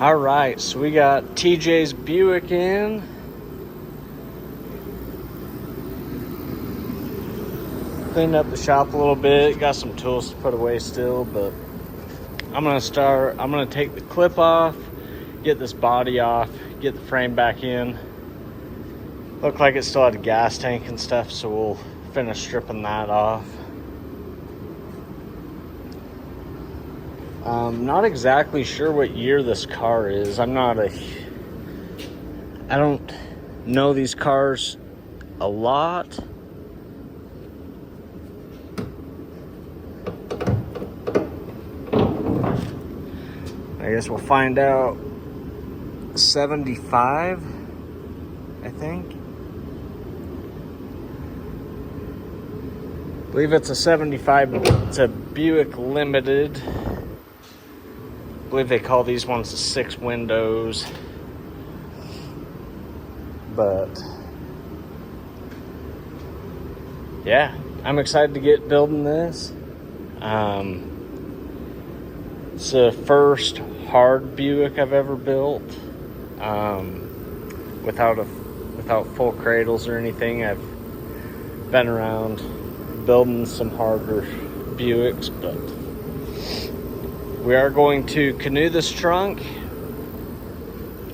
All right, so we got TJ's Buick in. Cleaned up the shop a little bit. Got some tools to put away still, but I'm gonna take the clip off, get this body off, get the frame back in. Looked like it still had a gas tank and stuff, so we'll finish stripping that off. Not exactly sure what year this car is. I don't know these cars a lot. I guess we'll find out. 75, I think. I believe it's a 75. It's a Buick Limited. I believe they call these ones the 6 windows. But yeah, I'm excited to get building this. It's the first hard Buick I've ever built, without full cradles or anything. I've been around building some harder Buicks, but we are going to canoe this trunk.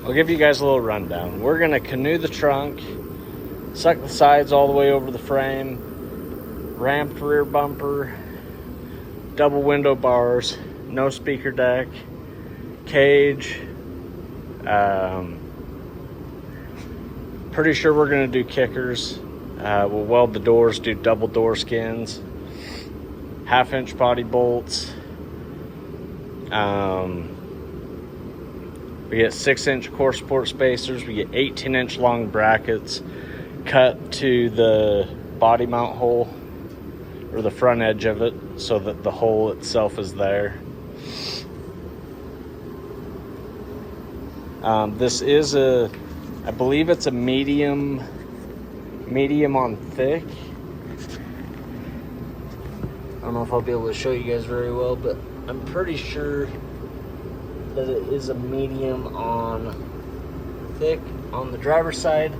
I'll give you guys a little rundown. We're going to canoe the trunk, suck the sides all the way over the frame, ramped rear bumper, double window bars, no speaker deck, cage. Pretty sure we're going to do kickers. We'll weld the doors, do double door skins, 1/2-inch body bolts. We get 6-inch core support spacers. We get 18-inch long brackets cut to the body mount hole, or the front edge of it, so that the hole itself is there. This is I believe it's a medium on thick. I don't know if I'll be able to show you guys very well, but I'm pretty sure that it is a medium on thick on the driver's side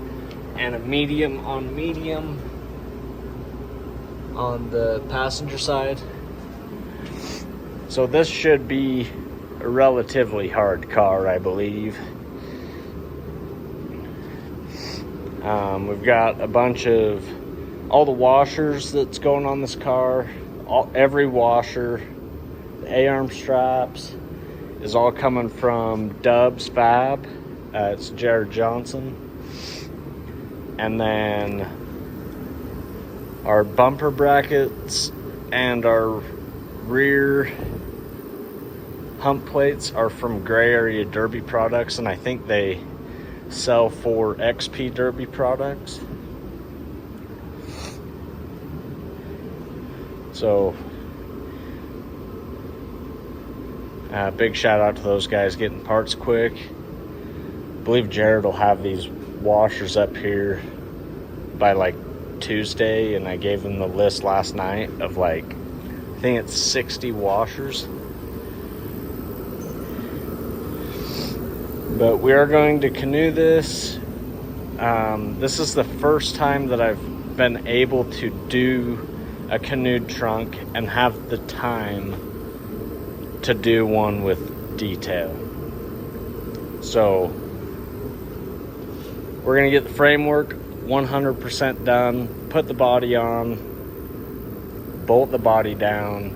and a medium on the passenger side. So this should be a relatively hard car, I believe. We've got a bunch of all the washers that's going on this car. Every washer, the A-arm straps is all coming from Dubs Fab. It's Jared Johnson. And then our bumper brackets and our rear hump plates are from Gray Area Derby Products, and I think they sell for XP Derby Products. So big shout out to those guys getting parts quick. I believe Jared will have these washers up here by like Tuesday, and I gave him the list last night of like, I think it's 60 washers. But we are going to canoe this. This is the first time that I've been able to do a canoed trunk and have the time to do one with detail. So we're gonna get the framework 100% done, put the body on, bolt the body down,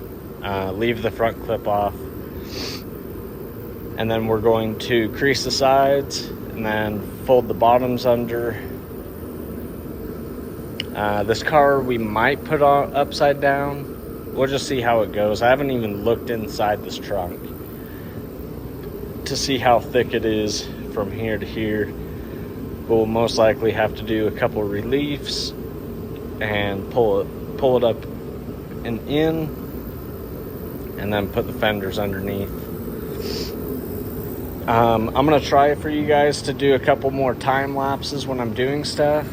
leave the front clip off, and then we're going to crease the sides and then fold the bottoms under. This car we might put on upside down. We'll just see how it goes. I haven't even looked inside this trunk to see how thick it is from here to here. But we'll most likely have to do a couple reliefs and pull it up and in, and then put the fenders underneath. I'm gonna try for you guys to do a couple more time lapses when I'm doing stuff.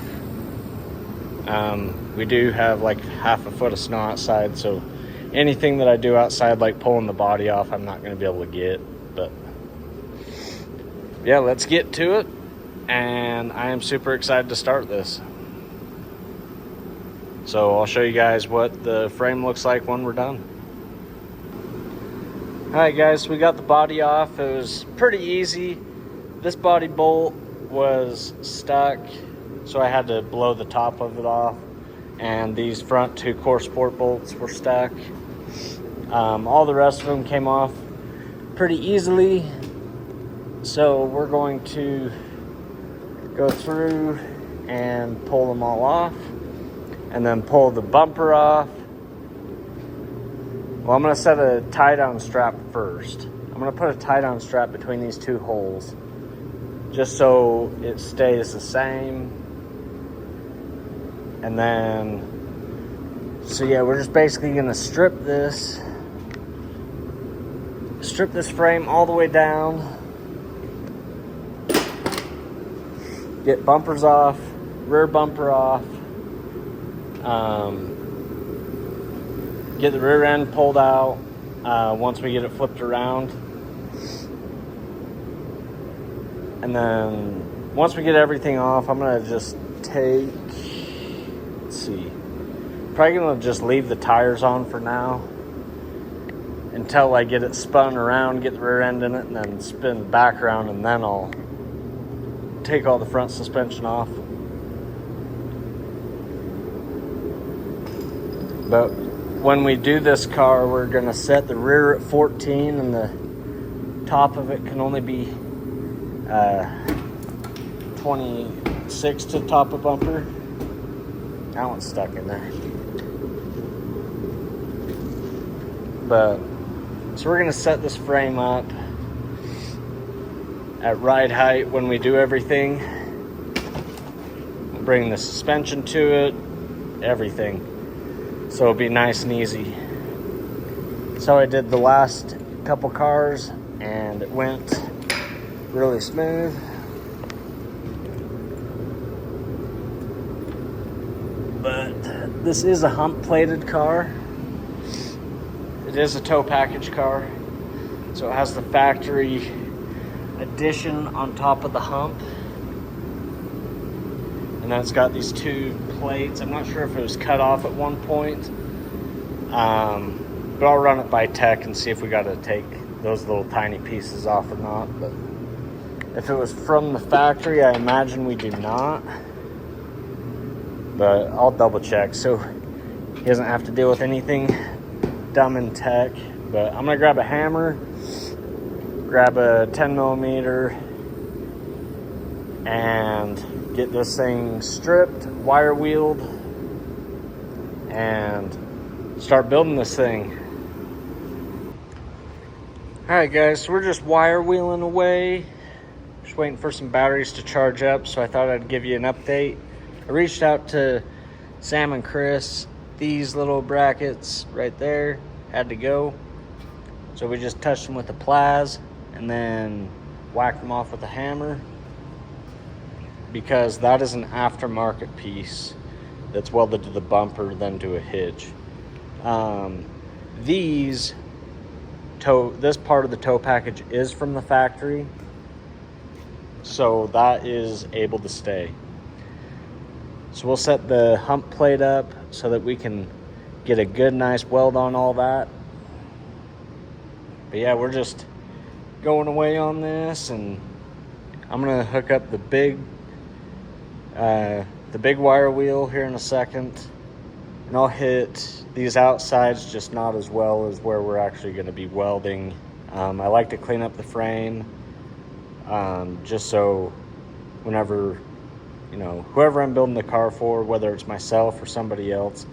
We do have like 1/2 foot of snow outside, so anything that I do outside, like pulling the body off, I'm not going to be able to get. But yeah, let's get to it. And I am super excited to start this. So I'll show you guys what the frame looks like when we're done. Alright guys, we got the body off. It was pretty easy. This body bolt was stuck, so I had to blow the top of it off. And these front 2 core sport bolts were stuck. All the rest of them came off pretty easily. So we're going to go through and pull them all off, and then pull the bumper off. Well, I'm going to set a tie-down strap first. I'm going to put a tie-down strap between these 2 holes, just so it stays the same. And then, so yeah, we're just basically going to strip this frame all the way down. Get bumpers off, rear bumper off, get the rear end pulled out once we get it flipped around. And then once we get everything off, I'm gonna just take, let's see, probably gonna just leave the tires on for now until I get it spun around, get the rear end in it, and then spin back around, and then I'll take all the front suspension off. But when we do this car, we're gonna set the rear at 14, and the top of it can only be 26 to the top of bumper. That one's stuck in there. But so we're gonna set this frame up at ride height when we do everything. We'll bring the suspension to it, everything. So it'll be nice and easy. So I did the last couple cars and it went really smooth. But this is a hump plated car. It is a tow package car. So it has the factory addition on top of the hump, and then it's got these 2 plates. I'm not sure if it was cut off at one point, but I'll run it by tech and see if we got to take those little tiny pieces off or not. But if it was from the factory, I imagine we do not, but I'll double check so he doesn't have to deal with anything dumb in tech. But I'm gonna grab a hammer, grab a 10mm, and get this thing stripped, wire wheeled, and start building this thing. Alright guys, so we're just wire wheeling away, just waiting for some batteries to charge up, so I thought I'd give you an update. I reached out to Sam and Chris. These little brackets right there had to go, so we just touched them with the pliers and then whacked them off with a hammer, because that is an aftermarket piece that's welded to the bumper, then to a hitch. This part of the tow package is from the factory, so that is able to stay. So we'll set the hump plate up so that we can get a good nice weld on all that. But yeah, we're just going away on this, and I'm gonna hook up the big wire wheel here in a second, and I'll hit these outsides, just not as well as where we're actually going to be welding. I like to clean up the frame, just so whenever, you know, whoever I'm building the car for, whether it's myself or somebody else,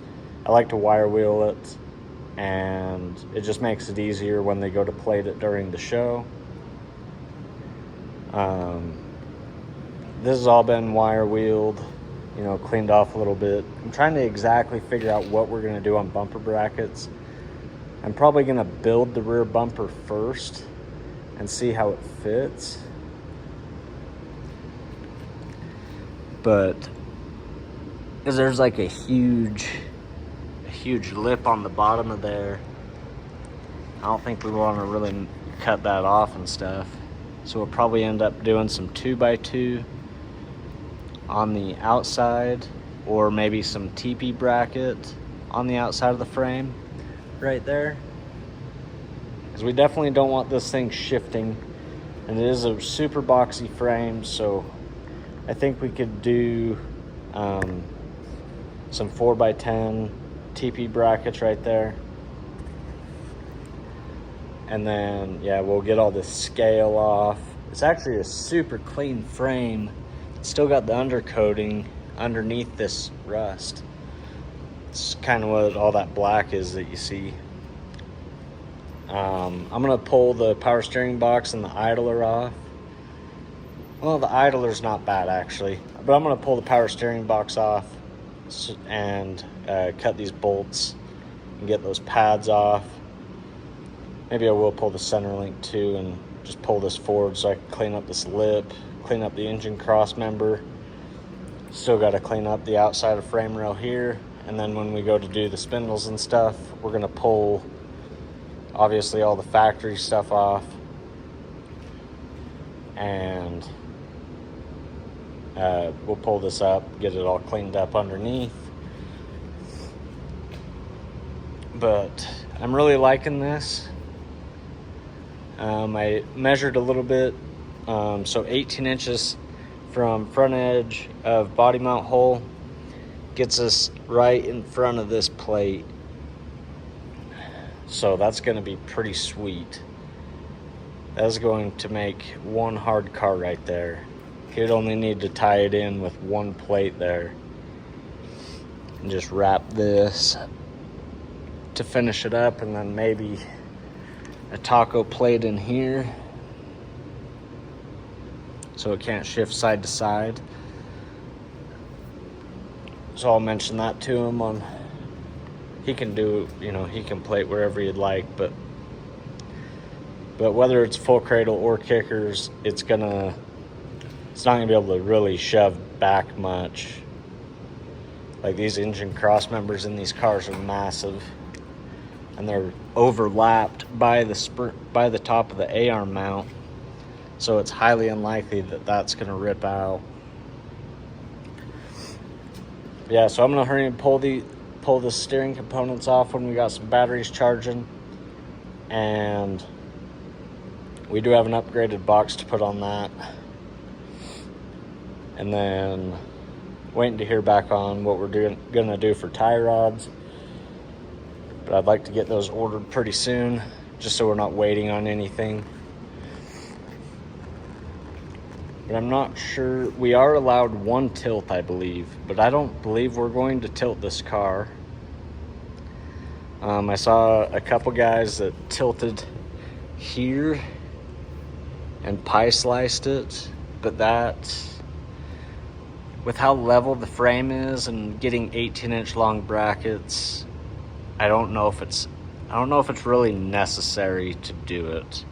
I like to wire wheel it, and it just makes it easier when they go to plate it during the show. This has all been wire wheeled, you know, cleaned off a little bit. I'm trying to exactly figure out what we're going to do on bumper brackets. I'm probably going to build the rear bumper first and see how it fits. But because there's like a huge lip on the bottom of there, I don't think we want to really cut that off and stuff. So we'll probably end up doing some 2x2 on the outside, or maybe some teepee bracket on the outside of the frame right there, because we definitely don't want this thing shifting, and it is a super boxy frame. So I think we could do some 4x10 teepee brackets right there, and then yeah, we'll get all this scale off. It's actually a super clean frame. Still got the undercoating underneath this rust. It's kind of what all that black is that you see. I'm gonna pull the power steering box and the idler off. Well, the idler's not bad actually, but I'm gonna pull the power steering box off and cut these bolts and get those pads off. Maybe I will pull the center link too and just pull this forward so I can clean up this lip, clean up the engine cross member. Still got to clean up the outside of frame rail here, and then when we go to do the spindles and stuff, we're going to pull obviously all the factory stuff off, and we'll pull this up, get it all cleaned up underneath. But I'm really liking this. I measured a little bit, so 18 inches from front edge of body mount hole gets us right in front of this plate. So that's going to be pretty sweet. That's going to make one hard car right there. You'd only need to tie it in with one plate there and just wrap this to finish it up, and then maybe a taco plate in here so it can't shift side to side. So I'll mention that to him on, he can do, you know, he can plate wherever he'd like, but whether it's full cradle or kickers, it's not gonna be able to really shove back much. Like, these engine cross members in these cars are massive, and they're overlapped by the top of the A-arm mount, so it's highly unlikely that that's going to rip out. Yeah, so I'm going to hurry and pull the steering components off when we got some batteries charging, and we do have an upgraded box to put on that, and then waiting to hear back on what we're going to do for tie rods. But I'd like to get those ordered pretty soon, just so we're not waiting on anything. But I'm not sure. We are allowed one tilt, I believe, but I don't believe we're going to tilt this car. I saw a couple guys that tilted here and pie sliced it, but that, with how level the frame is and getting 18-inch long brackets, I don't know if it's really necessary to do it.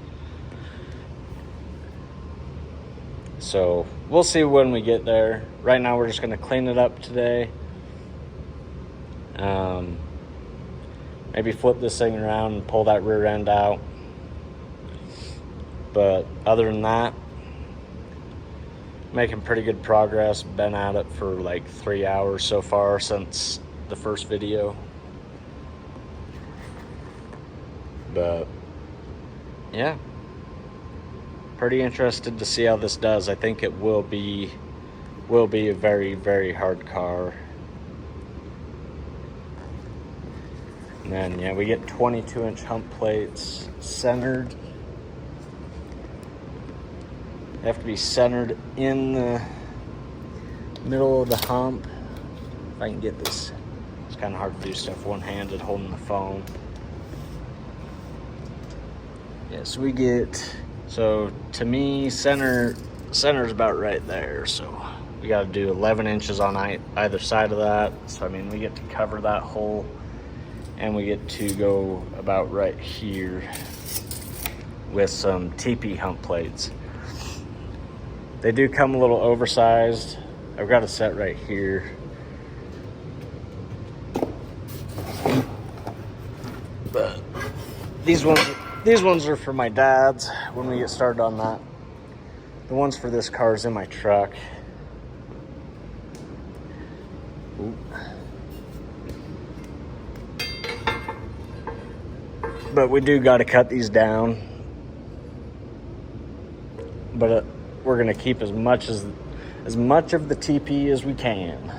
So we'll see when we get there. Right now we're just gonna clean it up today. Maybe flip this thing around and pull that rear end out. But other than that, making pretty good progress. Been at it for like 3 hours so far since the first video. But yeah, pretty interested to see how this does. I think it will be a very, very hard car. And then yeah, we get 22-inch hump plates centered. They have to be centered in the middle of the hump. If I can get this, it's kind of hard to do stuff one-handed holding the phone. Yes, we get, so to me, center's about right there. So we got to do 11 inches on either side of that. So I mean, we get to cover that hole, and we get to go about right here with some TP hump plates. They do come a little oversized. I've got it set right here. But these ones are for my dad's when we get started on that. The ones for this car is in my truck. Ooh. But we do got to cut these down. But we're going to keep as much of the TP as we can.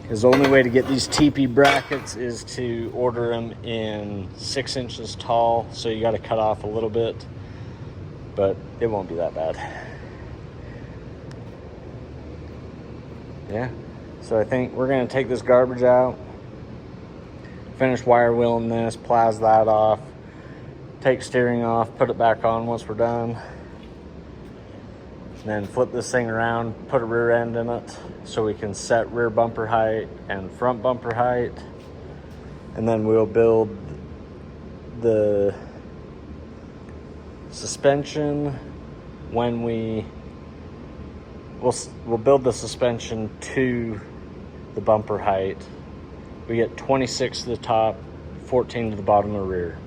Because the only way to get these TP brackets is to order them in 6 inches tall. So you got to cut off a little bit, but it won't be that bad. Yeah, so I think we're going to take this garbage out, finish wire wheeling this, plaza that off, take steering off, put it back on once we're done. And then flip this thing around, put a rear end in it so we can set rear bumper height and front bumper height. And then we'll build the suspension when we'll build the suspension to the bumper height. We get 26 to the top, 14 to the bottom of the rear.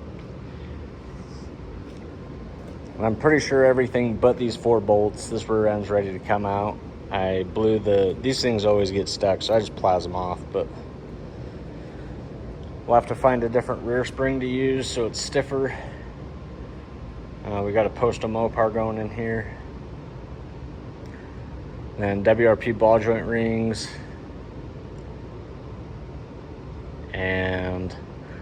And I'm pretty sure everything but these 4 bolts, this rear end's ready to come out. I blew these things always get stuck, so I just plaza them off, but we'll have to find a different rear spring to use so it's stiffer. We got a post of Mopar going in here. Then WRP ball joint rings. And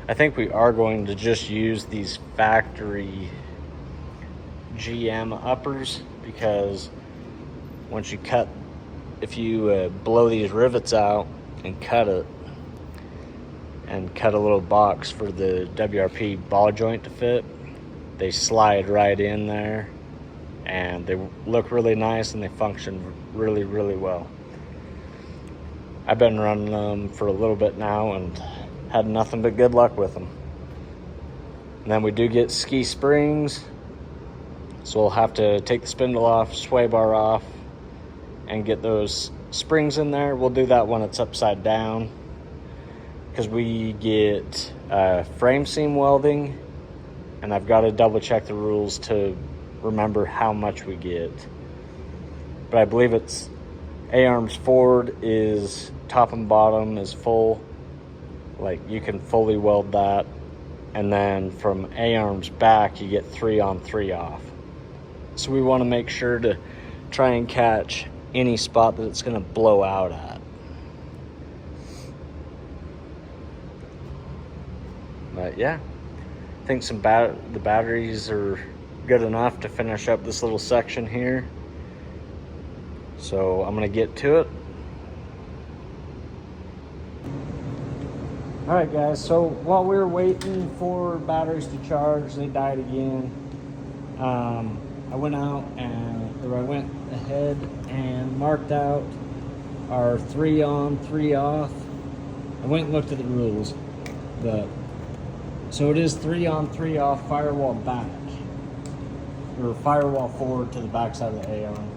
I think we are going to just use these factory GM uppers, because once you if you blow these rivets out and cut a little box for the WRP ball joint to fit, they slide right in there and they look really nice and they function really, really well. I've been running them for a little bit now and had nothing but good luck with them. And then we do get ski springs, so we'll have to take the spindle off, sway bar off, and get those springs in there. We'll do that when it's upside down, because we get frame seam welding, and I've got to double check the rules to remember how much we get. But I believe it's A-arms forward is top and bottom is full. Like, you can fully weld that. And then from A-arms back, you get 3 on 3 off. So we want to make sure to try and catch any spot that it's going to blow out at. But yeah, I think the batteries are good enough to finish up this little section here. So I'm going to get to it. All right, guys, so while we were waiting for batteries to charge, they died again. I went ahead and marked out our 3 on, 3 off. I went and looked at the rules, so it is 3 on, 3 off, firewall back, or firewall forward to the back side of the A-arm.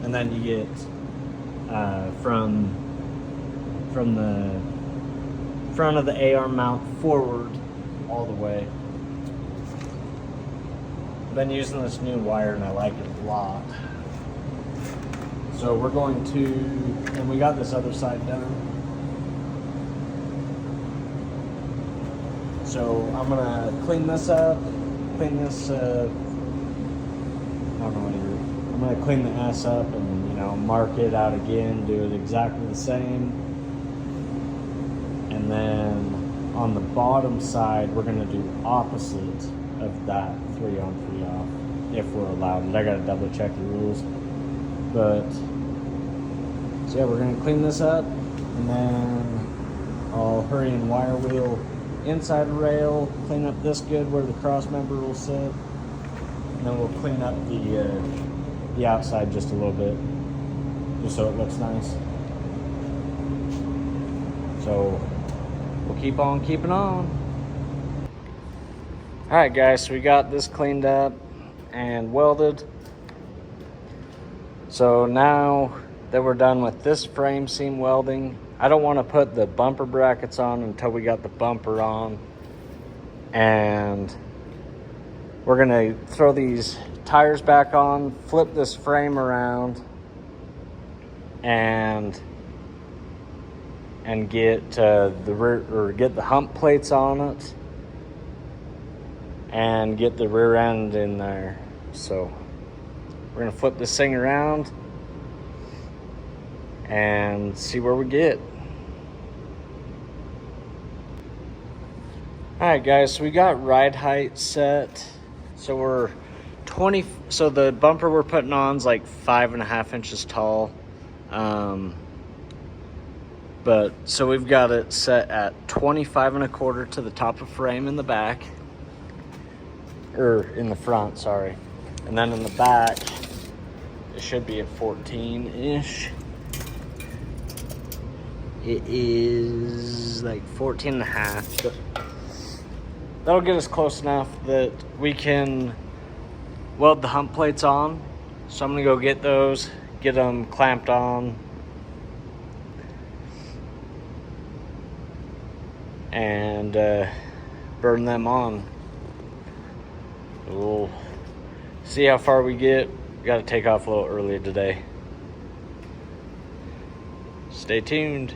And then you get from the front of the A-arm mount forward all the way. I've been using this new wire and I like it a lot. So we're going to, and we got this other side done. So I'm gonna clean this up, I'm gonna clean the S up and, mark it out again, do it exactly the same. And then on the bottom side, we're gonna do opposite of that 3 on, 3 off, if we're allowed. And I gotta double check the rules. But, so yeah, we're gonna clean this up, and then I'll hurry and wire wheel inside the rail, clean up this good where the cross member will sit, and then we'll clean up the outside just a little bit, just so it looks nice. So we'll keep on keeping on. All right, guys, so we got this cleaned up and welded. So now that we're done with this frame seam welding, I don't want to put the bumper brackets on until we got the bumper on. And We're gonna throw these tires back on, flip this frame around, and get the rear, or get the hump plates on it, and get the rear end in there. So we're gonna flip this thing around and see where we get. All right, guys, so we got ride height set. So we're 20, so the bumper we're putting on is like 5.5 inches tall. But so we've got it set at 25.25 to the top of frame in the back, or in the front, sorry. And then in the back, it should be at 14-ish. It is like 14.5, but that'll get us close enough that we can weld the hump plates on. So I'm gonna go get those, get them clamped on, and burn them on. We'll see how far we get. We gotta take off a little early today. Stay tuned.